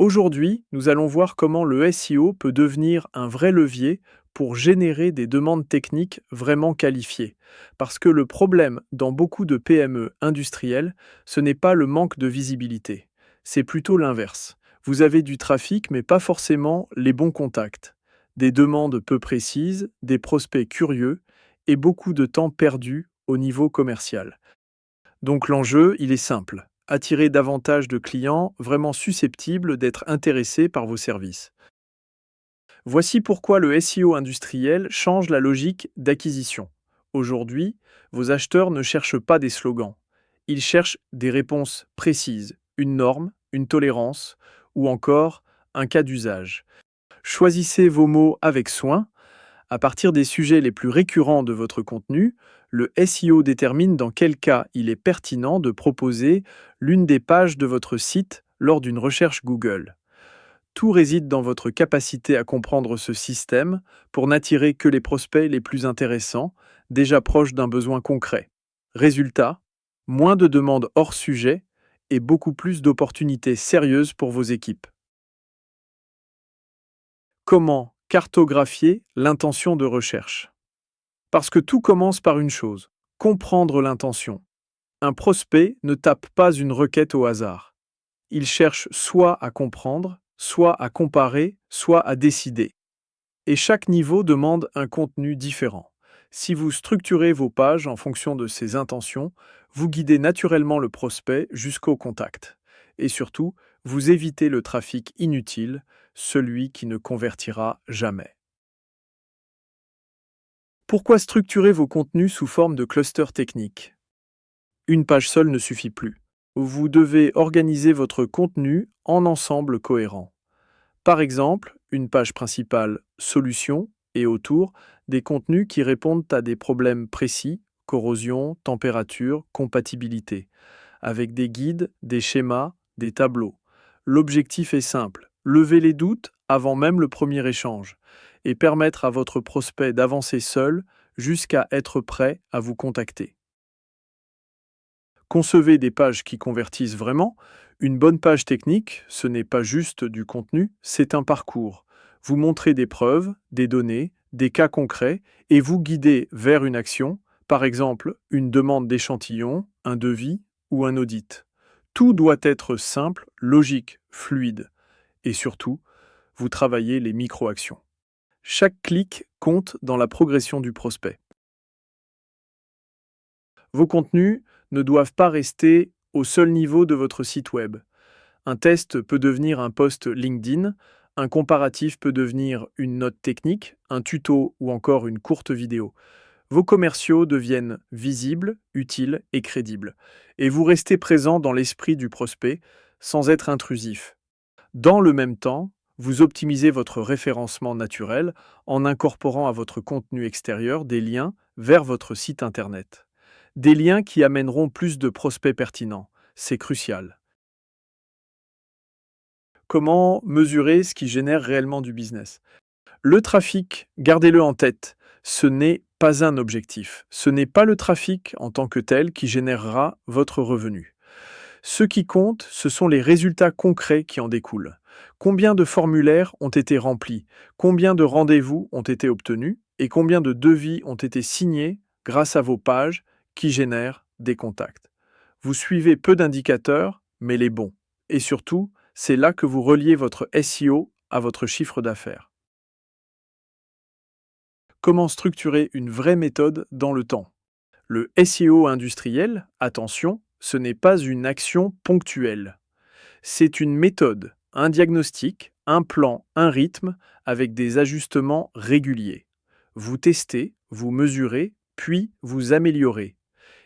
Aujourd'hui, nous allons voir comment le SEO peut devenir un vrai levier pour générer des demandes techniques vraiment qualifiées. Parce que le problème dans beaucoup de PME industrielles, ce n'est pas le manque de visibilité, c'est plutôt l'inverse. Vous avez du trafic, mais pas forcément les bons contacts. Des demandes peu précises, des prospects curieux et beaucoup de temps perdu au niveau commercial. Donc l'enjeu, il est simple. Attirer davantage de clients vraiment susceptibles d'être intéressés par vos services. Voici pourquoi le SEO industriel change la logique d'acquisition. Aujourd'hui, vos acheteurs ne cherchent pas des slogans. Ils cherchent des réponses précises, une norme, une tolérance ou encore un cas d'usage. Choisissez vos mots avec soin. À partir des sujets les plus récurrents de votre contenu, le SEO détermine dans quel cas il est pertinent de proposer l'une des pages de votre site lors d'une recherche Google. Tout réside dans votre capacité à comprendre ce système pour n'attirer que les prospects les plus intéressants, déjà proches d'un besoin concret. Résultat, moins de demandes hors sujet et beaucoup plus d'opportunités sérieuses pour vos équipes. Comment cartographier l'intention de recherche? Parce que tout commence par une chose, comprendre l'intention. Un prospect ne tape pas une requête au hasard. Il cherche soit à comprendre, soit à comparer, soit à décider. Et chaque niveau demande un contenu différent. Si vous structurez vos pages en fonction de ses intentions, vous guidez naturellement le prospect jusqu'au contact. Et surtout, vous évitez le trafic inutile, celui qui ne convertira jamais. Pourquoi structurer vos contenus sous forme de clusters techniques? Une page seule ne suffit plus. Vous devez organiser votre contenu en ensemble cohérent. Par exemple, une page principale solution et autour des contenus qui répondent à des problèmes précis, corrosion, température, compatibilité, avec des guides, des schémas, des tableaux. L'objectif est simple, lever les doutes avant même le premier échange et permettre à votre prospect d'avancer seul jusqu'à être prêt à vous contacter. Concevez des pages qui convertissent vraiment. Une bonne page technique, ce n'est pas juste du contenu, c'est un parcours. Vous montrez des preuves, des données, des cas concrets et vous guidez vers une action, par exemple une demande d'échantillon, un devis ou un audit. Tout doit être simple, logique, fluide. Et surtout, vous travaillez les micro-actions. Chaque clic compte dans la progression du prospect. Vos contenus ne doivent pas rester au seul niveau de votre site web. Un test peut devenir un post LinkedIn, un comparatif peut devenir une note technique, un tuto ou encore une courte vidéo. Vos commerciaux deviennent visibles, utiles et crédibles. Et vous restez présent dans l'esprit du prospect sans être intrusif. Dans le même temps, vous optimisez votre référencement naturel en incorporant à votre contenu extérieur des liens vers votre site Internet. Des liens qui amèneront plus de prospects pertinents. C'est crucial. Comment mesurer ce qui génère réellement du business? Le trafic, gardez-le en tête, ce n'est pas un objectif. Ce n'est pas le trafic en tant que tel qui générera votre revenu. Ce qui compte, ce sont les résultats concrets qui en découlent. Combien de formulaires ont été remplis? Combien de rendez-vous ont été obtenus? Et combien de devis ont été signés grâce à vos pages qui génèrent des contacts? Vous suivez peu d'indicateurs, mais les bons. Et surtout, c'est là que vous reliez votre SEO à votre chiffre d'affaires. Comment structurer une vraie méthode dans le temps? Le SEO industriel, attention, ce n'est pas une action ponctuelle. C'est une méthode, un diagnostic, un plan, un rythme avec des ajustements réguliers. Vous testez, vous mesurez, puis vous améliorez.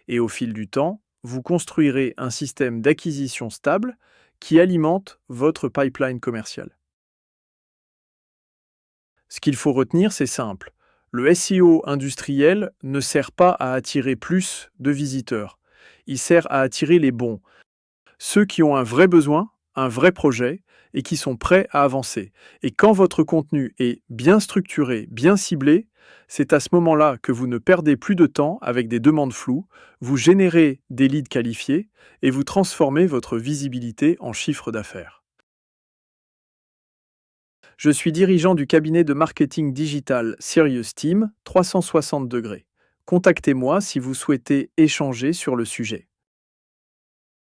Et au fil du temps, vous construirez un système d'acquisition stable qui alimente votre pipeline commercial. Ce qu'il faut retenir, c'est simple. Le SEO industriel ne sert pas à attirer plus de visiteurs. Il sert à attirer les bons, ceux qui ont un vrai besoin, un vrai projet et qui sont prêts à avancer. Et quand votre contenu est bien structuré, bien ciblé, c'est à ce moment-là que vous ne perdez plus de temps avec des demandes floues, vous générez des leads qualifiés et vous transformez votre visibilité en chiffre d'affaires. Je suis dirigeant du cabinet de marketing digital Serious Team 360 degrés. Contactez-moi si vous souhaitez échanger sur le sujet.